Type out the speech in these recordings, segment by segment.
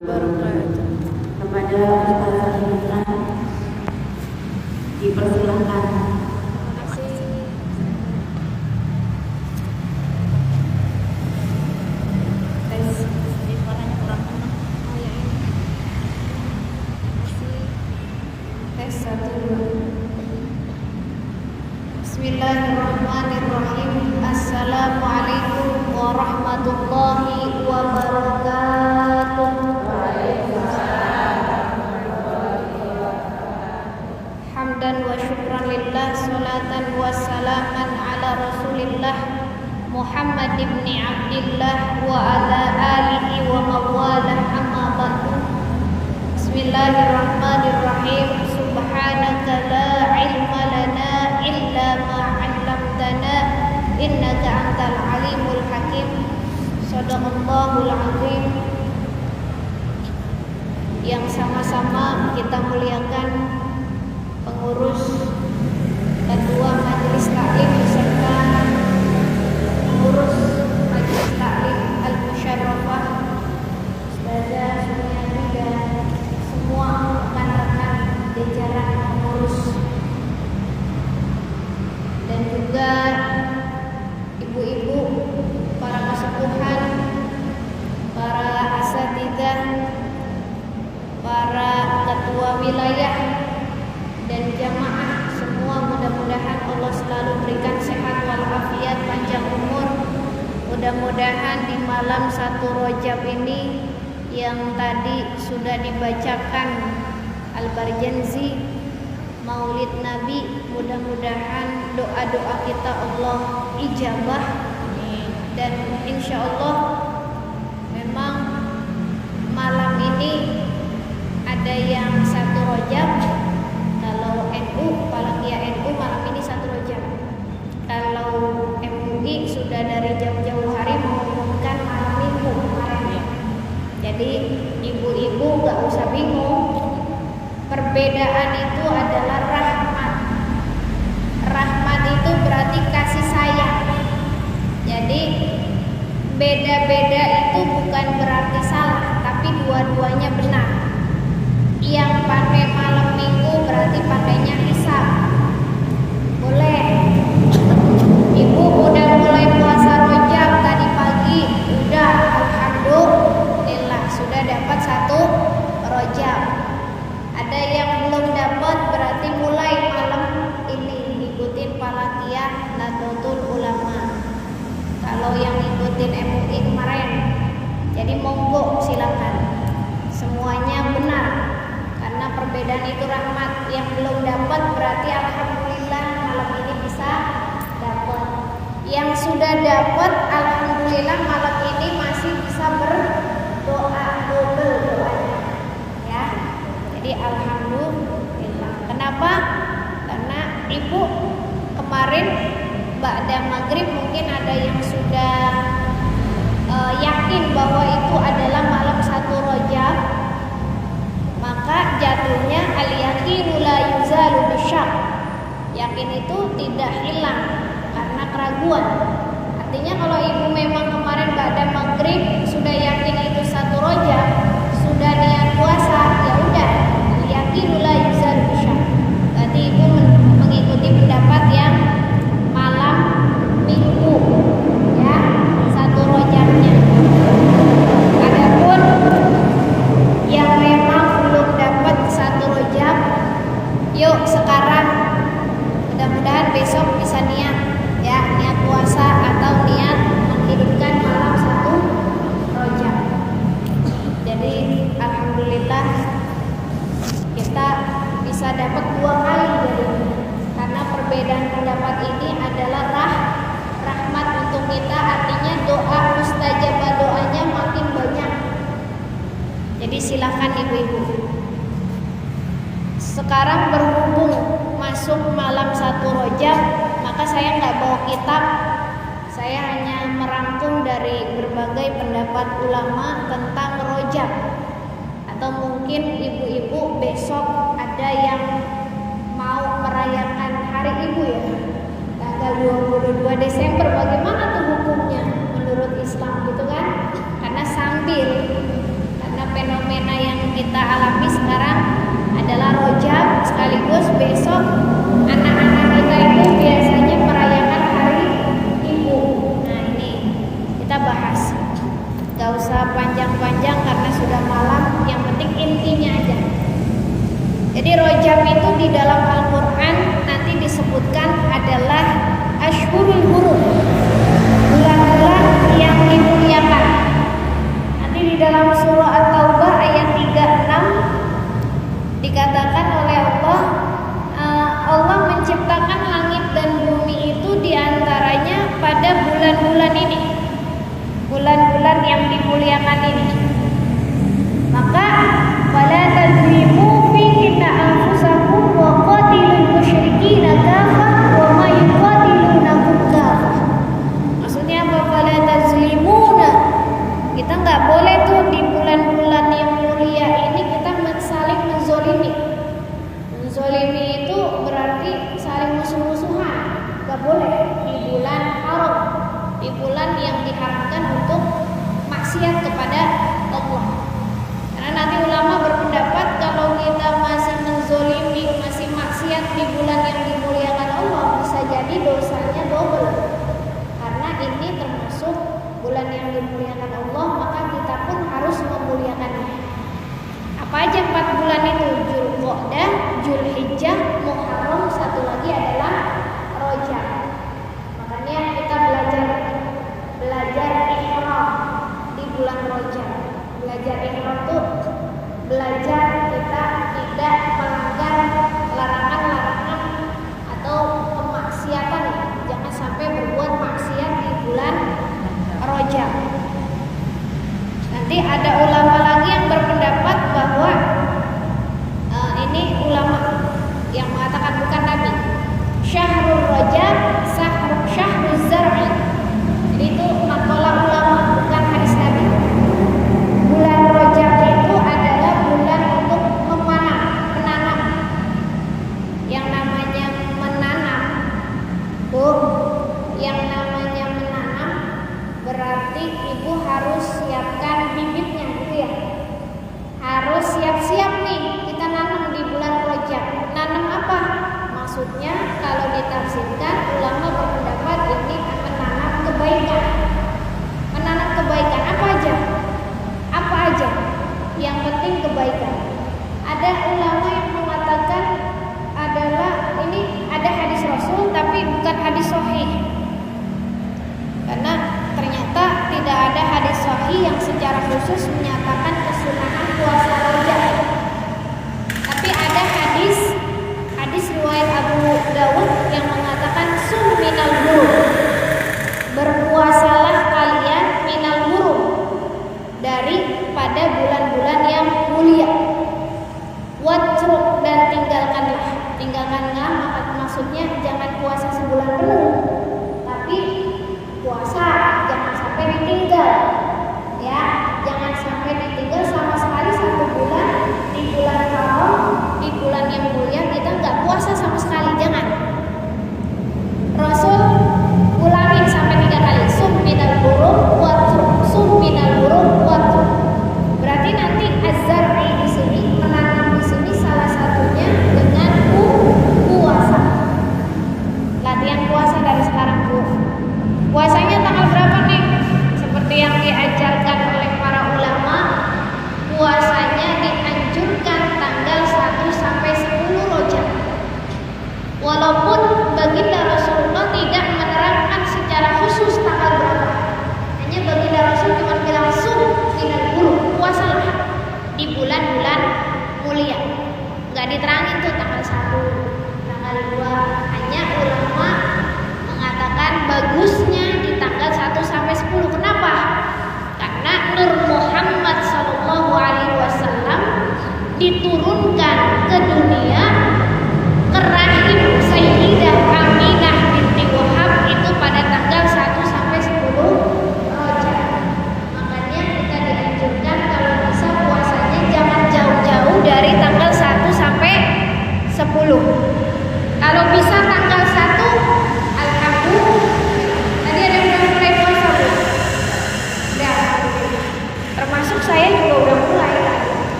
Wabarakatuh. Kepada Ustazah Imran dipersilahkan. Terima kasih. Tes, suaranya kurang enak. Oh ya ini. Terima kasih. Tes 1 2. Bismillahirrahmanirrahim. Assalamualaikum warahmatullahi wabarakatuh. Hamdan wa syukran lillah, salatan wa salaman ala rasulillah Muhammad ibn Abdillah wa ala alihi wa mawalah, amma ba'du. Bismillahirrahmanirrahim. Subhanaka la ilma lana illa ma 'allamtana innaka antal alimul hakim. Shadaqallahul azim. Yang sama-sama kita muliakan pengurus ketua majelis taklim beserta pengurus majelis taklim al-musyarrafah, Ustazah Sumiati dan semua rekan-rekan jajaran pengurus, dan juga ibu-ibu, para kesepuhan, para asatidzah, para ketua wilayah dan jamaah semua, mudah-mudahan Allah selalu berikan sehat walafiat, panjang umur. Mudah-mudahan di malam 1 Rajab ini yang tadi sudah dibacakan Al-Barjanzi, Maulid Nabi, mudah-mudahan doa-doa kita Allah ijabah. Dan insya Allah memang malam ini ada yang 1 Rajab. Kalau NU, Falakiyah NU malam ini 1 Rajab. Kalau MUI sudah dari jauh-jauh hari mengumumkan malam Minggu kemarin. Jadi ibu-ibu gak usah bingung. Perbedaan itu adalah rahmat. Rahmat itu berarti kasih sayang. Jadi beda-beda itu bukan berarti salah, tapi dua-duanya benar. Yang pakai malam Minggu berarti pakainya hisab. Boleh. Ibu udah mulai puasa Rajab tadi pagi, udah alhamdulillah sudah dapat 1 Rajab. Ada yang belum dapat, berarti mulai malam ini ngikutin Falakiyah Nahdlatul Ulama. Kalau yang ngikutin MUI kemarin, jadi monggo silakan. Semuanya benar. Karena perbedaan itu rahmat. Yang belum dapat berarti alhamdulillah malam ini bisa dapat. Yang sudah dapat alhamdulillah malam ini masih bisa berdoa, double doanya. Ya. Jadi alhamdulillah. Kenapa? Karena ibu kemarin ba'da maghrib mungkin ada yang sudah yakin bahwa itu adalah malam 1 Rajab. Maka jatuhnya al-yaqinu la yuzalu bisyak. Yakin itu tidak hilang karena keraguan. Artinya kalau ibu memang kemarin ba'da maghrib sudah yakin itu 1 Rajab, sudah niat puasa, ya udah, al-yaqinu la yuzalu bisyak. Berarti ibu mengikuti pendapat yang malam Minggu, ya, 1 Rajabnya. Adapun yang memang belum dapat 1 Rajab, yuk sekarang mudah-mudahan besok bisa niat, ya, niat puasa atau niat menghidupkan malam 1 Rajab. Jadi alhamdulillah kita bisa dapat 2 kali dari ini. Karena perbedaan pendapat ini adalah rahmat untuk kita, artinya doa mustajabah doanya makin banyak. Jadi silakan ibu-ibu. Sekarang berhubung masuk malam 1 Rajab, maka saya nggak bawa kitab. Saya hanya merangkum dari berbagai pendapat ulama tentang Rajab. Atau mungkin ibu-ibu besok ada yang mau merayakan hari ibu, ya, tanggal 22 Desember. Bagaimana tuh hukumnya menurut Islam gitu kan? Karena sambil, karena fenomena kita alami sekarang adalah Rajab, sekaligus besok anak-anak kita itu biasanya merayakan Hari Ibu. Nah ini kita bahas, gak usah panjang-panjang karena sudah malam, yang penting intinya aja. Jadi Rajab itu di dalam Al-Quran nanti disebutkan adalah Ashhurul Hurum, bulan-bulan yang dimuliakan. Nanti di dalam surah At-Taubah ayat 36 dikatakan oleh Allah, Allah menciptakan langit dan bumi itu diantaranya pada bulan-bulan ini, bulan-bulan yang dimuliakan ini. Maka wala tazlimu fihinna anfusakum wa qatilul musyrikina kafah wa ma yuqatilunakum kafah. Maksudnya apa? Wala tazlimuna, kita nggak boleh tuh di bulan-bulan yang mulia ini kita saling menzolimi. Menzolimi itu berarti saling musuh-musuhan, nggak boleh di bulan haram, di bulan yang diharamkan untuk maksiat kepada Allah. Karena nanti ulama berpendapat kalau kita masih menzolimi, masih maksiat di bulan yang dimuliakan Allah, bisa jadi dosanya double. Karena ini termasuk bulan yang dimuliakan Allah, maka kita pun harus memuliakannya. Apa aja 4 bulan itu? Dzulqa'dah, Dzulhijjah, Muharram, satu lagi adalah Rajab. Makanya kita belajar ihram di bulan Rajab. Belajar ihram tuh belajar kita tidak melanggar larangan-larangan atau kemaksiatan. Jangan sampai berbuat maksiat di bulan Rajab. Nanti ada ulama lagi yang berpendapat bahwa ini ulama yang mengatakan, bukan Nabi, Syahrul Rajab Syahrul Zar'i. Jadi itu makalah ulama, bukan hadis Nabi. Bulan Rajab itu adalah bulan untuk menanam. Yang namanya menanam, yang namanya menanam berarti ibu harus siapkan bibitnya, gitu ya. Harus siap-siap nih kita nanam di bulan Rajab. Nanam apa? Maksudnya kalau ditafsirkan, ulama berpendapat ini menanam kebaikan. Menanam kebaikan apa aja? Apa aja? Yang penting kebaikan. Ada ulama yang mengatakan adalah ini ada hadis Rasul tapi bukan hadis sahih. Karena ternyata tidak ada hadis sahih yang secara khusus menyatakan kesunahan puasa Rajab. Tapi ada hadis riwayat Abu Dawud yang mengatakan sum minal hurum, berpuasalah kalian minal hurum, daripada bulan-bulan yang mulia.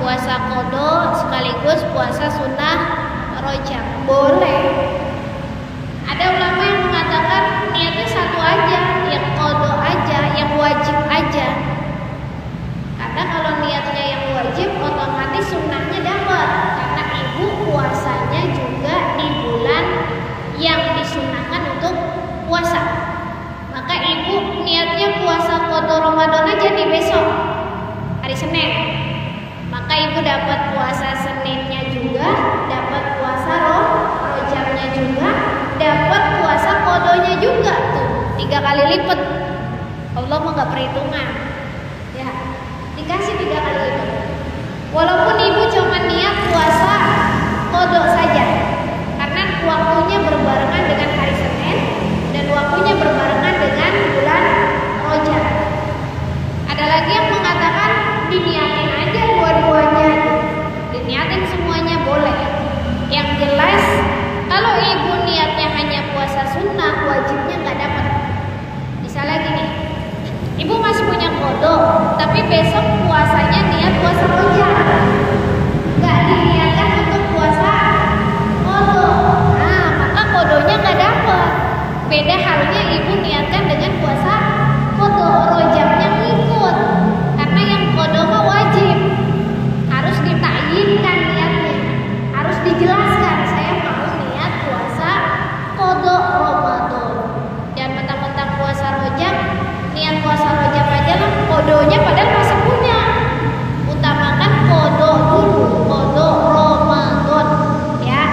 puasa qada sekaligus puasa sunnah rojab. Boleh. Ada ulama yang mengatakan niatnya satu aja, yang qada aja, yang wajib aja. Karena kalau niatnya yang wajib otomatis sunnahnya dapat. Karena ibu puasanya juga di bulan yang disunahkan untuk puasa. Maka ibu niatnya puasa qada Ramadan aja di besok, hari Senin. Maka ibu dapat puasa Seninnya juga, dapat puasa rojabnya juga, dapat puasa qadanya juga tuh, 3 kali lipat. Allah mah nggak perhitungan, ya dikasih 3 kali lipat. Walaupun ibu cuma niat puasa qada saja, karena waktunya berbarengan dengan hari Senin dan waktunya berbarengan dengan bulan Rajab. Ada lagi yang mengatakan diniatin aja dua-duanya, diniatin semuanya boleh. Yang jelas kalau ibu niatnya hanya puasa sunnah, wajibnya nggak dapat. Misalnya gini, ibu masih punya qada, tapi besok puasanya niat puasa Rajab, nggak diniatkan untuk puasa qada. Nah, maka qadanya nggak dapat. Beda halnya ibu niatkan dengan puasa qada, rojabnya ngikut. Karena yang qada mah wajib, harus ditakyinkan niatnya, harus dijelaskan saya mau niat puasa qada Ramadan. Jangan mentang-mentang puasa rojab, niat puasa rojab aja lah, qadanya padahal masih punya. Utamakan qada dulu, qada Ramadan ya.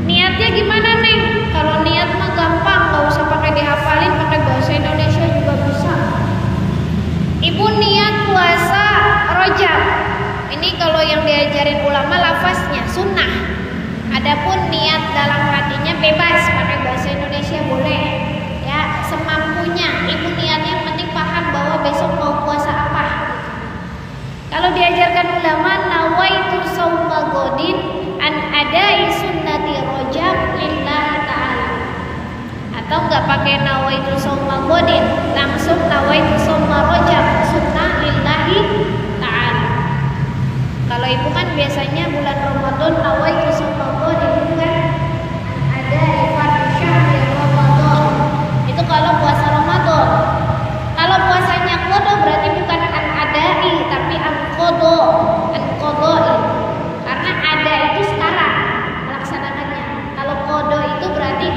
Niatnya gimana Neng? Kalau niat mah gampang, gak usah pakai dihafalin, pakai bahasa Indonesia juga bisa. Ibu niat puasa rojab. Ini kalau yang diajarin ulama lafaznya sunnah. Adapun niat dalam hatinya bebas, pakai bahasa Indonesia boleh. Ya, semampunya. Ibu niatnya yang penting paham bahwa besok mau puasa apa. Kalau diajarkan ulama, nawaitu shauma ghadin an adai sunnati rojab lillahi ta'ala. Atau enggak pakai nawaitu shauma ghadin, langsung nawaitu shauma rojab sunnah lillahi ta'ala. Kalau ibu kan biasanya bulan Ramadan nawaitu shauma ghadin itu kan ada ifadhu syahri Ramadan. Itu kalau puasa Ramadan. Kalau puasanya qada berarti bukan an adai tapi an qada, an qada'i. Karena ada itu sekarang melaksanakannya. Kalau qada itu berarti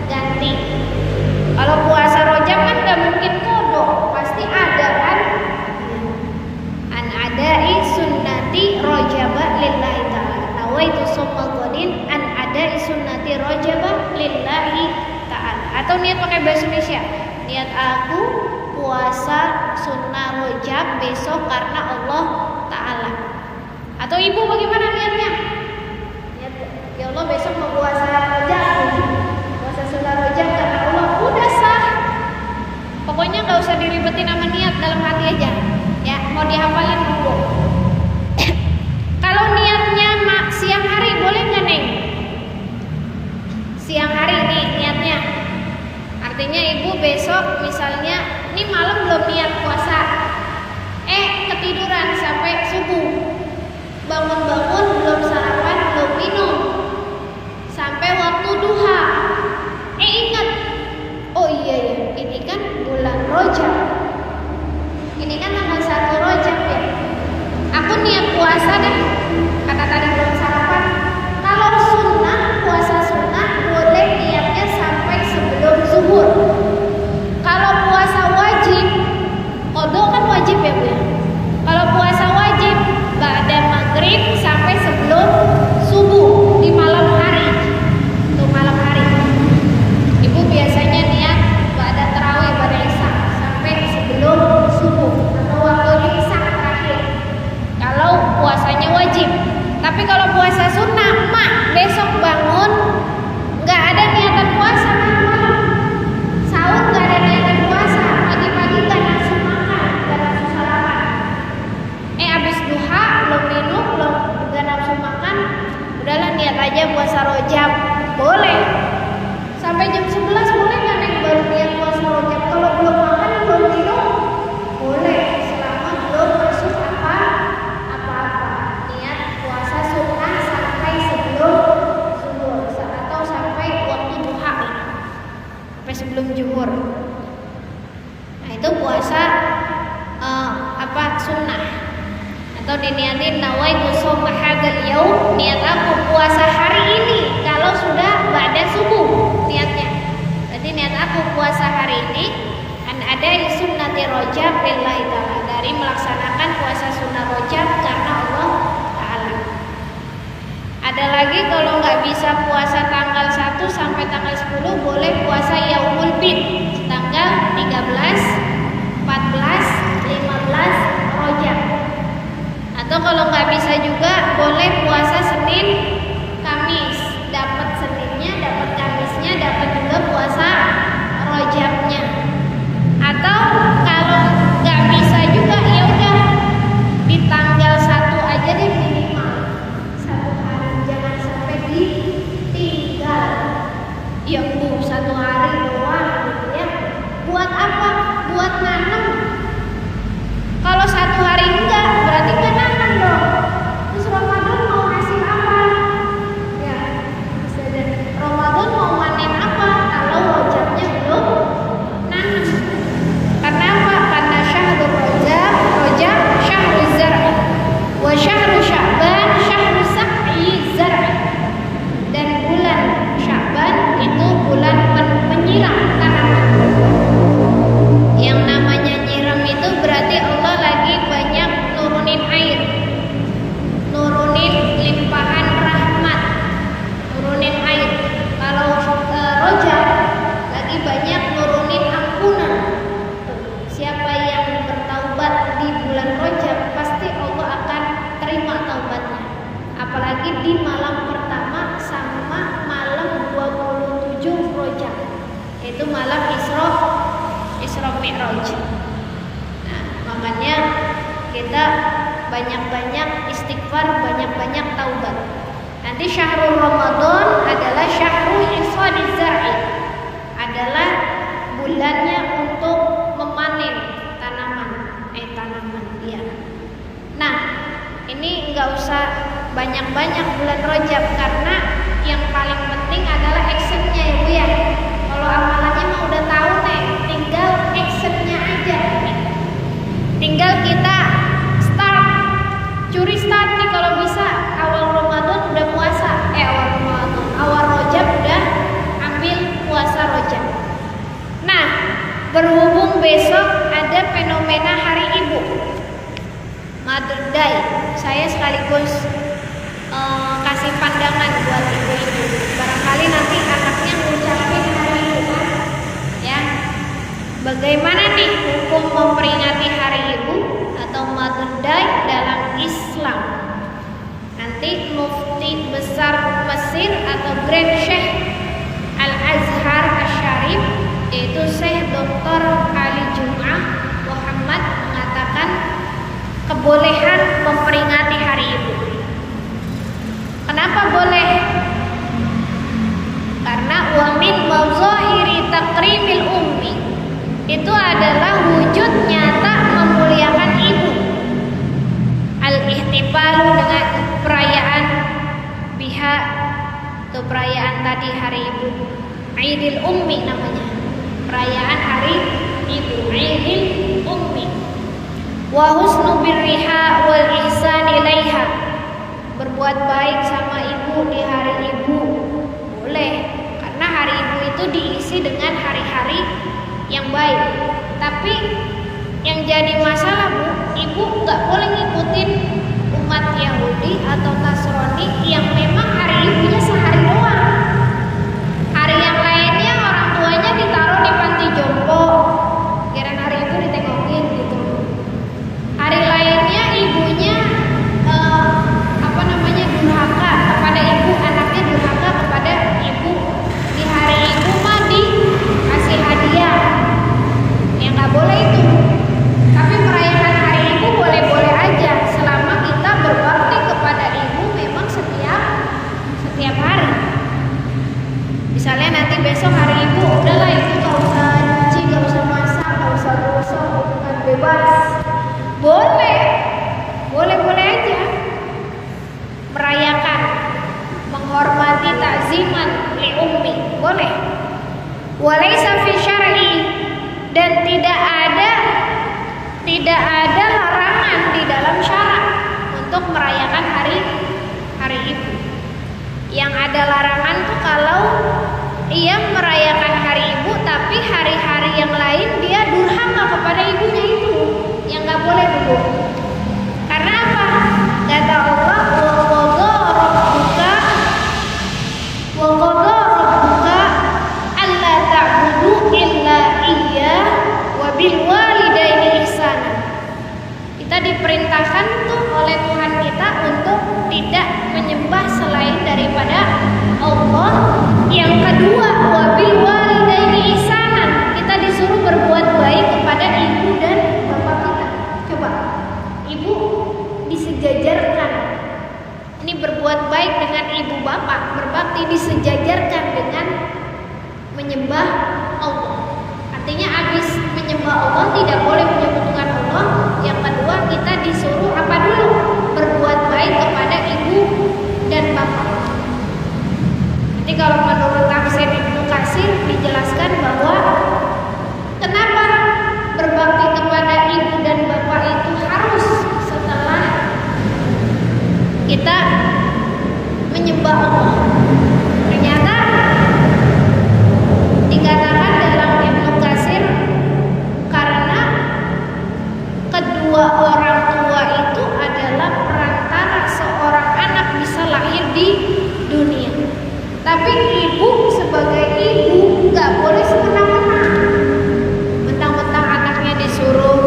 ganti. Kalau puasa rojab kan gak mungkin qada, pasti ada kan. An adai sunnati rojaba lillahi ta'ala. Nawaitu shauma ghadin an adai sunnati rojaba lillahi ta'ala. Atau niat pakai bahasa Indonesia, niat aku puasa sunnah rojab besok karena Allah Ta'ala. Atau ibu bagaimana niatnya? Niat, ya Allah besok mau puasa rojab, puasa sunnah rojab karena Allah. Udah sah. Pokoknya gak usah diribetin sama niat, dalam hati aja. Ya, mau dihafalin dulu. Kalau niatnya siang hari boleh nggak Neng? Siang hari nih niatnya. Artinya ibu besok misalnya ini malam belum niat puasa, ketiduran sampai subuh, bangun-bangun belum sarapan, belum minum, sampai waktu duha. Ingat, oh iya ya, ini kan bulan Rajab, ini kan tanggal 1 Rajab ya. Aku niat puasa deh, kata tadi belum sarapan. Kalau sunnah, puasa sunnah boleh niatnya sampai sebelum zuhur. Kalau puasa wajib, qada kan wajib ya Bu ya. Kalau puasa wajib, ba'da maghrib sampai sebelum subuh di malam hari. Itu malam hari. Ibu biasanya niat ba'da tarawih, ba'da isya sampai sebelum subuh atau waktu isya terakhir. Kalau puasanya wajib. puasa sunnah, atau diniatin nawaitu shauma hadzal yaum, niat aku puasa hari ini kalau sudah ba'da subuh niatnya. Berarti niat aku puasa hari ini ada sunnati Rajab lillahi ta'ala, dari melaksanakan puasa sunnah Rajab karena Allah Ta'ala. Ada lagi kalau nggak bisa puasa tanggal 1 sampai tanggal 10, boleh puasa Yaumul Bid tanggal 13, 14, 15 Rajab. Atau kalau nggak bisa juga boleh puasa Senin, Kamis, dapat Seninnya, dapat Kamisnya, dapat juga puasa Rajabnya. Atau kalau nggak bisa juga ya udah di tanggal 1 aja deh, minimal 1 hari, jangan sampai ditinggal. Ya Bu, 1 hari doang gitu ya. Buat apa? Buat nanam. Kalau 1 hari enggak, berarti kan nanam dong. Terus Ramadan mau hasil apa? Ya, Ramadan mau panen apa kalau Rajabnya belum nanam? Karena apa? Karena syahrul Rajab syahrul zar'i, wa syahrul Sya'ban syahrul saqyi zar'i. Dan bulan Sya'ban itu bulan menyiram tanaman. Yang namanya nyiram itu berarti Allah lagi banyak nurunin air, nurunin limpahan rahmat, nurunin air. Kalau Rajab lagi banyak nurunin ampunan. Siapa yang bertaubat di bulan Rajab, pasti Allah akan terima taubatnya. Apalagi di malam pertama sama malam 27 Rajab, yaitu malam Isra Mi'raj. Nah, makanya kita banyak-banyak istighfar, banyak-banyak taubat. Nanti syahrul Ramadan adalah syahrul isadiz zar'i, adalah bulannya untuk memanen tanaman. Ya. Nah, ini nggak usah banyak-banyak bulan Rajab, karena yang paling penting adalah actionnya ya Bu ya. Kalau amalannya mah udah tahu nih, tinggal actionnya aja. Tinggal kita curi start nih kalau bisa awal Ramadan udah puasa, awal Rajab udah ambil puasa Rajab. Nah, berhubung besok ada fenomena Hari Ibu, Mother Day, saya sekaligus kasih pandangan buat ibu-ibu. Barangkali nanti anaknya ngucapin Hari Ibu kan? Ya, bagaimana nih hukum memperingati Hari Ibu atau Mother Day dalam Islam? Nanti Mufti Besar Mesir atau Grand Sheikh Al-Azhar Asy-Syarif, yaitu Syekh Dr. Ali Jum'ah Muhammad, mengatakan kebolehan memperingati Hari Ibu. Kenapa boleh? Karena wa min mazahiri takrimil ummi, itu adalah wujud nyata memuliakan ibu. Al-ihtifalu dengan perayaan biha, atau perayaan tadi Hari Ibu, Aidil Ummi namanya, perayaan Hari Ibu, Aidil Ummi. Wa husnu birriha wal ihsan ilaiha, berbuat baik sama ibu di Hari Ibu boleh, karena Hari Ibu itu diisi dengan hari-hari yang baik. Tapi yang jadi masalah Bu, ibu nggak boleh ngikutin umat Yahudi atau Nasrani yang memang hari ibunya sehari doang. Hari yang lainnya orang tuanya ditaruh di panti jompo, kirain hari ibu ditengokin gitu. Hari lainnya ibunya durhaka kepada ibu, anaknya durhaka kepada ibu. Di hari ibu mah dikasih hadiah, ya nggak boleh itu. Tapi merayakan hari ibu boleh-boleh aja, selama kita berbakti kepada ibu memang setiap hari. Misalnya nanti besok hari ibu, udahlah ibu nggak usah nyuci, nggak usah masak, nggak usah gosok, hubungan bebas, boleh aja. Merayakan, menghormati ta'ziman li ummi, boleh. Walaysa fi syar'i, dan tidak ada ada larangan tuh kalau ia merayakan hari ibu tapi hari-hari yang lain dia durhaka kepada ibunya, itu yang nggak boleh dulu. Karena apa? Kata Allah, wa qada rabbuka alla ta'budu illa iyyah wa bil walidaini ihsana. Kita diperintahkan tuh oleh Tuhan kita untuk tidak menyembah selain daripada Allah. Yang kedua, wa bil walidaini ihsana. Kita disuruh berbuat baik kepada ibu dan bapak kita. Coba, ibu disejajarkan. Ini berbuat baik dengan ibu bapak, berbakti disejajarkan dengan menyembah Allah. Artinya habis menyembah Allah tidak boleh menyekutukan Allah. Yang kedua, kita disuruh apa dulu? Berbuat baik kepada ibu dan bapak. Jadi kalau menurut tafsir Ibnu Katsir dijelaskan bahwa kenapa berbakti kepada ibu dan bapak itu harus setelah kita menyembah Allah. Ternyata dikatakan dalam Ibnu Katsir karena kedua orang tua itu adalah perantara seorang anak bisa lahir di dunia. Tapi ibu sebagai ibu nggak boleh semena-mena. Mentang-mentang anaknya disuruh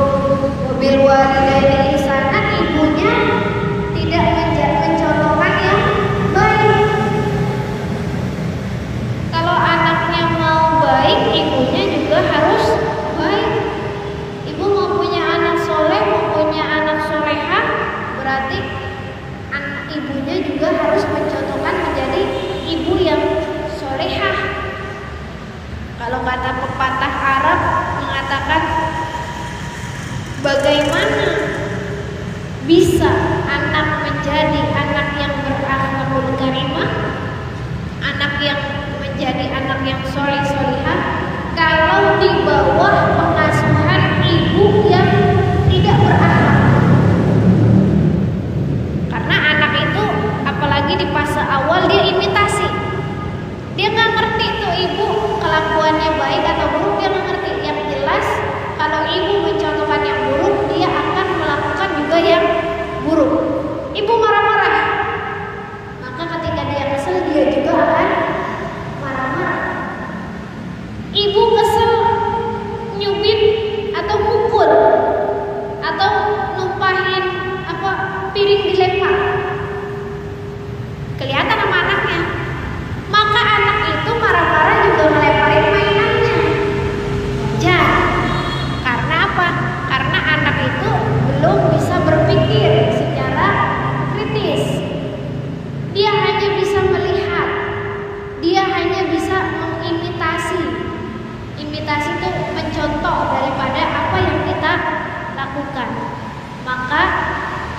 mobil walidaini ihsana, ibunya tidak mencontohkan yang baik. Kalau anaknya mau baik, ibunya juga harus baik. Ibu mau punya anak soleh, mau punya anak solehah, berarti anak ibunya juga harus mencontohkan menjadi ibu yang solehah. Kalau kata pepatah Arab mengatakan, bagaimana bisa anak menjadi anak yang berakhlakul karimah, anak yang menjadi anak yang soleh-solehah, kalau di bawah pengasuhan ibu yang tidak berakhlak. Karena anak itu apalagi di fase awal dia imitasi. Dia nggak ngerti tuh ibu kelakuannya baik atau buruk, dia nggak ngerti. Yang jelas kalau ibu mencontohkan yang buruk, dia akan melakukan juga yang buruk. Ibu marah-marah, maka ketika dia kesel dia juga akan marah-marah. Ibu kesel nyubit atau mukul atau numpahin piring dilempar, kelihatan sama anaknya, maka anak itu marah-marah juga ngelemparin mainannya. Jangan. Karena apa? Karena anak itu belum bisa berpikir secara kritis. Dia hanya bisa melihat, dia hanya bisa mengimitasi. Imitasi itu mencontoh daripada apa yang kita lakukan. Maka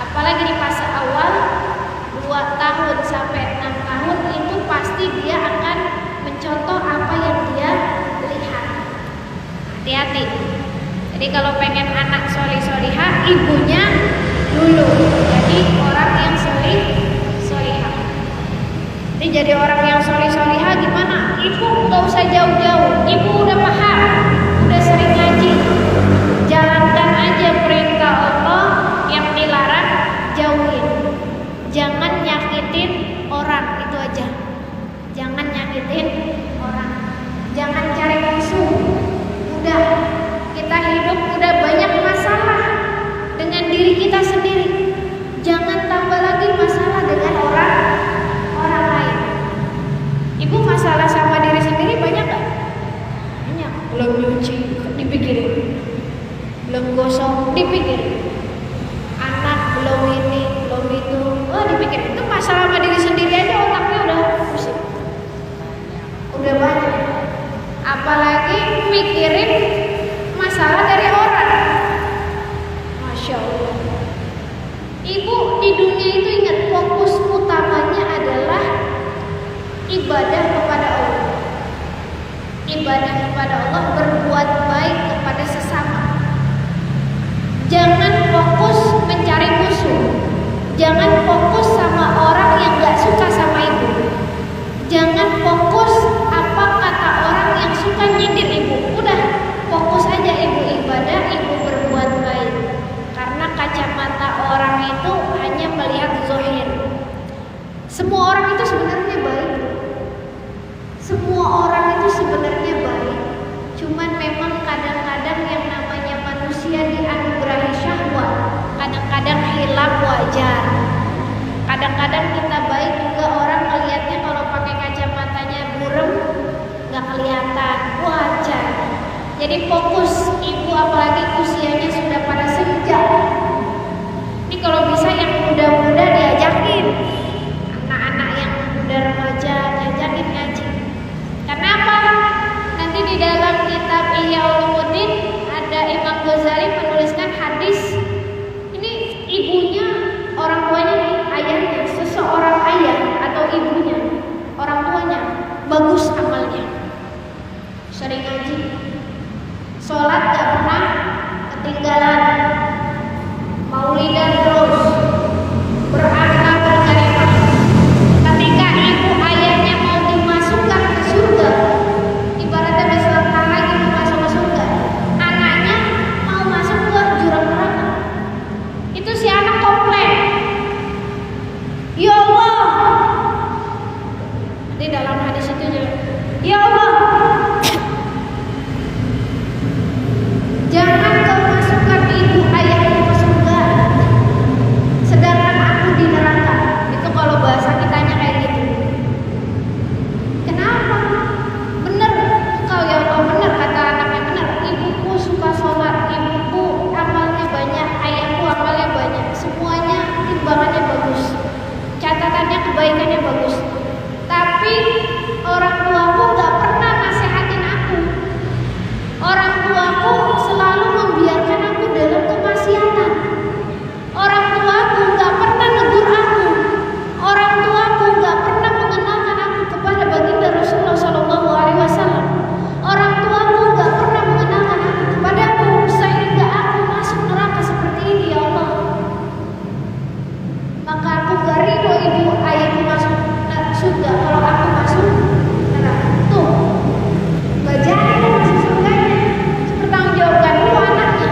apalagi di fase awal 2 tahun sampai 6 tahun itu pasti dia akan mencontoh apa yang dia lihat. Hati-hati. Jadi kalau pengen anak soleh-solihah, ibunya dulu jadi orang yang soleh-solihah. Jadi jadi orang yang soleh-solihah gimana? Ibu gak usah jauh-jauh, ibu udah paham, udah sering ngaji. Jalankan aja perintah Allah, yang dilarang jauhin. Jangan nyakitin orang, itu aja. Jangan nyakitin orang. Jangan cari musuh. Udah, kita hidup udah banyak masalah dengan diri kita sendiri. Jangan tambah lagi masalah dengan orang lain. Ibu masalah sama diri sendiri banyak gak? Banyak. Belum nyuci, dipikirin. Belum gosok, dipikirin. Anak belum ini, belum itu, dipikirin. Itu masalah sama diri sendiri aja otaknya udah pusing. Udah banyak. Apalagi mikirin masalah dari orang. Masya Allah. Ibu di dunia itu ingat, fokus utamanya adalah ibadah kepada Allah. Ibadah kepada Allah, berbuat baik kepada sesama. Jangan fokus mencari musuh. Jangan fokus sama orang yang gak suka sama ibu. kelihatan, wajar. Jadi fokus ibu, apalagi usianya sudah pada senja. Ini kalau bisa yang muda-muda diajakin, anak-anak yang muda remaja diajakin ngaji. Karena apa? Nanti di dalam kitab Ihya Ulumuddin ada Imam Ghazali menuliskan hadis. Ini ibunya, orang tuanya nih, ayahnya, seseorang ayah atau ibunya, orang tuanya bagus amalnya, sering ngaji, sholat gak pernah ketinggalan, maulidan terus, berakhlak berkarimah. Ketika ibu ayahnya mau dimasukkan ke surga, ibaratnya beserta lagi mau masuk ke surga, anaknya mau masuk ke jurang neraka, itu si anak komplain, ya Allah. Di dalam hadis itu juga, ya Allah, jangan kau masukkan ibu ayahku ke surga, sedangkan aku di neraka. Itu kalau bahasa kitanya kayak gitu. Kenapa? Bener kau ya Allah, bener kata anaknya, bener. Ibuku suka sholat, ibuku amalnya banyak, ayahku amalnya banyak, semuanya timbangannya bagus, catatannya kebaikannya bagus. Tapi orang tuaku gak pernah nasehatin aku. Orang tuaku selalu membiarkan aku dalam kemaksiatan. Orang tuaku gak pernah negur aku. Orang tuaku gak pernah mengenalkan aku kepada baginda Rasulullah SAW. Orang tuaku gak pernah mengenalkan aku kepadaku, sehingga aku masuk neraka seperti ini, ya Allah. Maka aku gak ridho ibu ayahku masuk surga kalau aku masuk neraka. Tuh, gak jadi masuk surganya, pertanggungjawabkan dulu anaknya.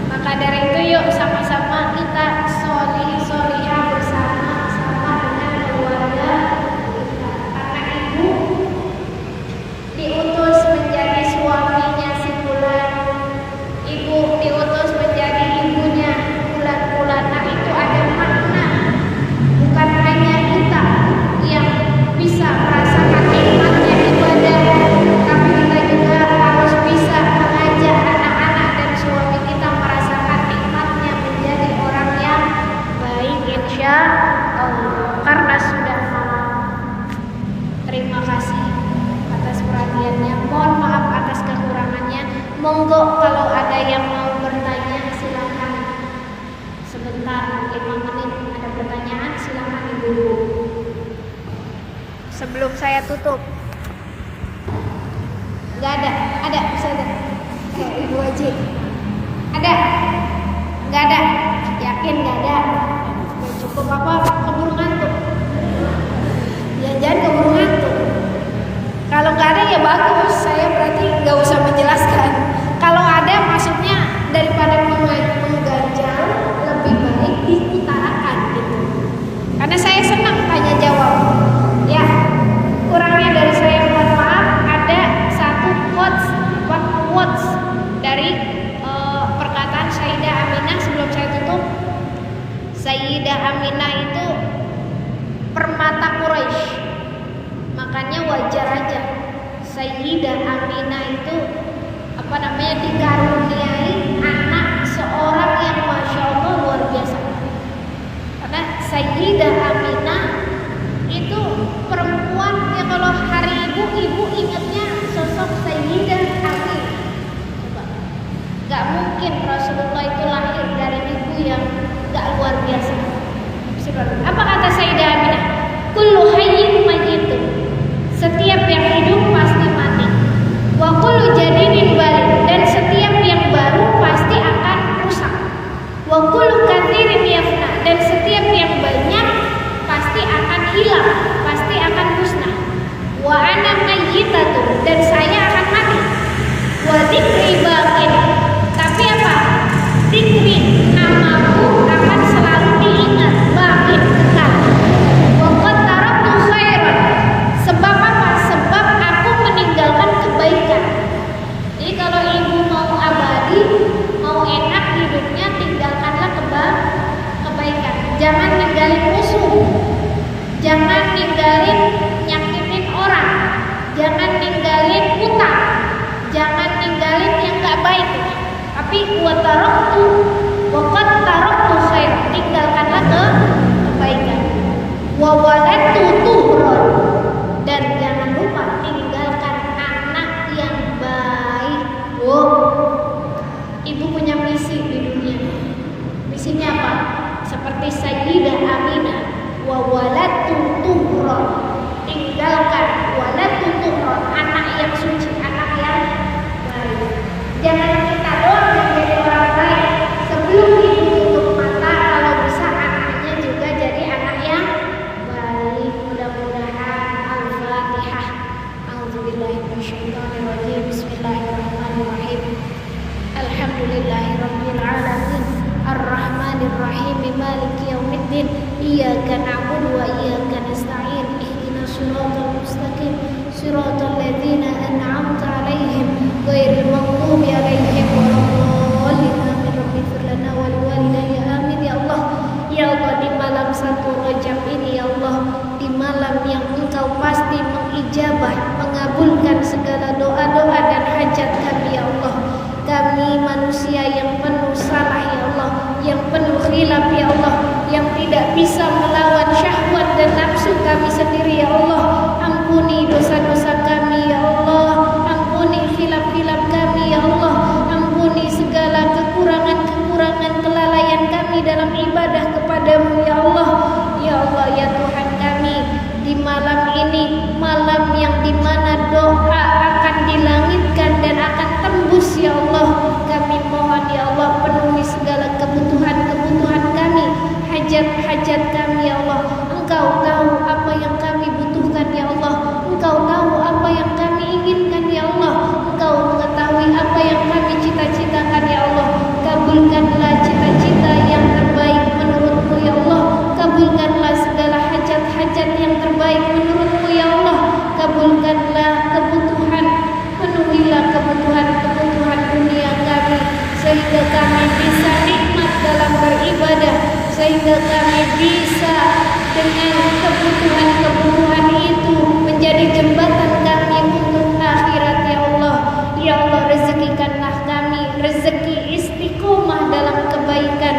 Maka dari itu yuk sama-sama kita solihah bersama-sama dengan keluarga kita. Karena ibu diutus menjadi suaminya si Fulan, ibu diutus menjadi ibunya Fulan. Nah itu ada makna, bukan hanya kita yang bisa merasakan nikmatnya ibadah, tapi kita juga harus bisa mengajak anak-anak dan suami kita merasakan nikmatnya menjadi orang yang baik, insya Allah. Karena sudah malam, terima kasih atas perhatiannya, mohon maaf atas kekurangannya. Monggo kalau ada yang mau bertanya silakan. Sebentar, 5 menit ada pertanyaan, silakan ibu. Sebelum saya tutup, nggak ada, bisa ada. Ibu Haji, ada, nggak ada, yakin nggak ada. Ya, cukup apa? Keburu ngantuk. Jangan keburu ngantuk. Kalau nggak ada ya bagus, saya berarti nggak usah menjelaskan. Kalau ada, maksudnya daripada mengganjal, lebih baik diutarakan gitu. Karena saya senang tanya jawab. Ya, kurangnya dari saya mohon maaf. Ada satu quotes dari perkataan Sayyidah Aminah sebelum saya tutup. Sayyidah Aminah itu permata Quraisy, makanya wajar aja Sayyidah Aminah itu dikaruniai anak seorang yang masya Allah luar biasa. Karena Sayyidah Aminah itu perempuan yang kalau hari ibu ingatnya sosok Sayyidah Aminah. Coba, gak mungkin Rasulullah itu lahir dari ibu yang gak luar biasa. Apa kata Sayyidah Aminah? Kullu hayyin mayyitun, setiap yang hidup pasti mati. Wa kullu jadidin balid, dan setiap yang baru pasti akan rusak. Wa kullu katsirin yafna, dan setiap yang banyak pasti akan hilang, pasti akan musnah. Wa ana mayyitatun, dan saya akan mati. Wa dzikri baqin, tapi apa? Dzikri, namaku akan selalu diingat, baqin, kekal. Wa qad taraktu khairan, sebab apa? Sebab aku meninggalkan kebaikan. Jadi kalau ibu mau abadi, mau enak hidupnya, tinggalkanlah kebaikan. Jangan ninggalin musuh, jangan ninggalin nyakitin orang, jangan ninggalin tapi wa qad taraktu khair, tinggalkanlah kebaikan. Wa waladtu tuhran, dan jangan lupa tinggalkan anak yang baik. Ibu punya misi di dunia. Misinya apa? Seperti Sayyidah Aminah, wa waladtu tuhran, tinggalkan waladtu tuhran, anak yang suci, anak yang baik. Jangan kita doang menjadi orang baik, sebelum ibu tutup mata, kalau bisa anaknya juga jadi anak yang baik. Mudah-mudahan. Al-Fatihah. A'udzubillahi minasyaitonirrajim. Bismillahirrahmanirrahim. Alhamdulillahirabbil alamin. Ar-Rahmanir-Rahim. Maliki yaumiddin. Iyyaka na'budu wa iyyaka nasta'in. Ihdinas siratal mustaqim. Siratal ladzina an'amta 'alaihim ghairil maghdubi 'alaihim waladdallin. Amin. Rabbighfir lana wa liwalidayya. Amin ya Allah. Ya Allah, di malam 1 Rajab ini ya Allah, di malam yang Engkau pasti mengijabah, mengabulkan segala doa-doa dan hajat kami ya Allah. Kami manusia yang penuh salah ya Allah, yang penuh khilaf ya Allah, yang tidak bisa melawan syahwat dan nafsu kami sendiri ya Allah. Ampuni dosa-dosa kami ya Allah, ampuni khilaf-khilaf kami ya Allah, ampuni segala kekurangan-kekurangan kelalaian kami dalam ibadah kepadamu ya Allah. Ya Allah ya Tuhan kami, di malam ini, malam yang dimana doa akan dilangitkan dan akan tembus ya Allah, kami mohon ya Allah, penuhi segala kebutuhan-kebutuhan kami, hajat-hajat kami ya Allah. Engkau tahu apa yang kami butuhkan ya Allah, Engkau tahu apa yang kami inginkan ya Allah, Engkau mengetahui apa yang kami cita-citakan ya Allah. Kabulkanlah cita-cita yang terbaik menurutmu ya Allah, kabulkanlah segala hajat-hajat yang terbaik menurutmu ya Allah, kabulkanlah kebutuhan, penuhilah kebutuhan-kebutuhan dunia kami, sehingga kami bisa nikmat dalam beribadah, sehingga kami bisa dengan kebutuhan-kebutuhan itu menjadi jembatan kami untuk akhirat ya Allah. Ya Allah, rezekikanlah kami rezeki istiqomah dalam kebaikan,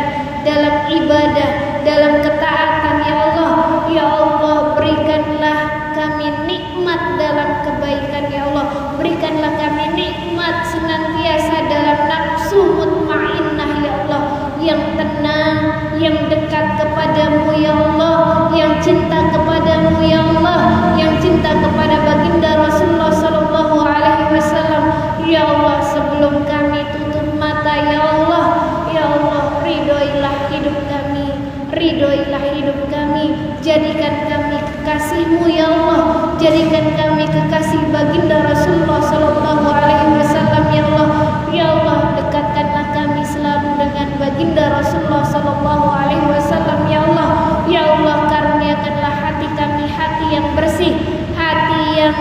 dalam ibadah, dalam ketaatan ya Allah. Ya Allah, berikanlah kami nikmat dalam kebaikan ya Allah, berikanlah kami nikmat senantiasa dalam nafsu mutmainnah ya Allah, yang tenang, yang dekat kepadamu ya Allah, yang cinta kepadamu ya Allah, yang cinta kepada baginda Rasulullah sallallahu alaihi wasallam. Ya Allah, sebelum kami tutup mata ya Allah, ya Allah, ridhoilah hidup kami, ridhoilah hidup kami, jadikan kami kekasih-Mu ya Allah, jadikan kami kekasih baginda Rasulullah sallallahu alaihi wasallam ya Allah. Ya Allah, dekatkanlah kami selalu dengan baginda Rasulullah sallallahu alaihi wasallam ya Allah. Ya Allah, karuniakanlah hati kami hati yang bersih, hati yang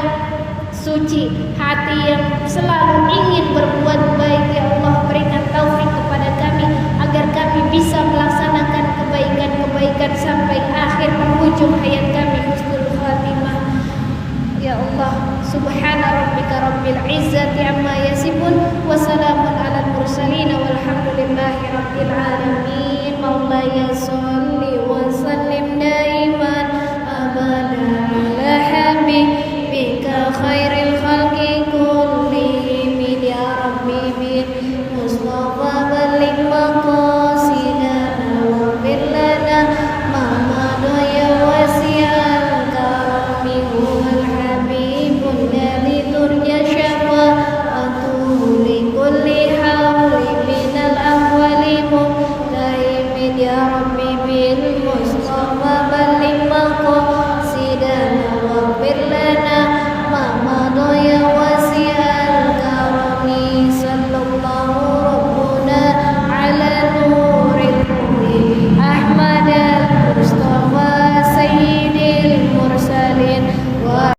suci, hati yang selalu ingin berbuat baik ya Allah. Berikan taufik kepada kami agar kami bisa melaksanakan kebaikan-kebaikan sampai akhir penghujung hayat kami, husnul khatimah ya Allah. Subhana rabbika rabbil izzati amma yasifun, wa salamun alal mursalin, walhamdulillahi rabbil alamin. Maulaya sholli wa sallim daiman abada ala habibika khairil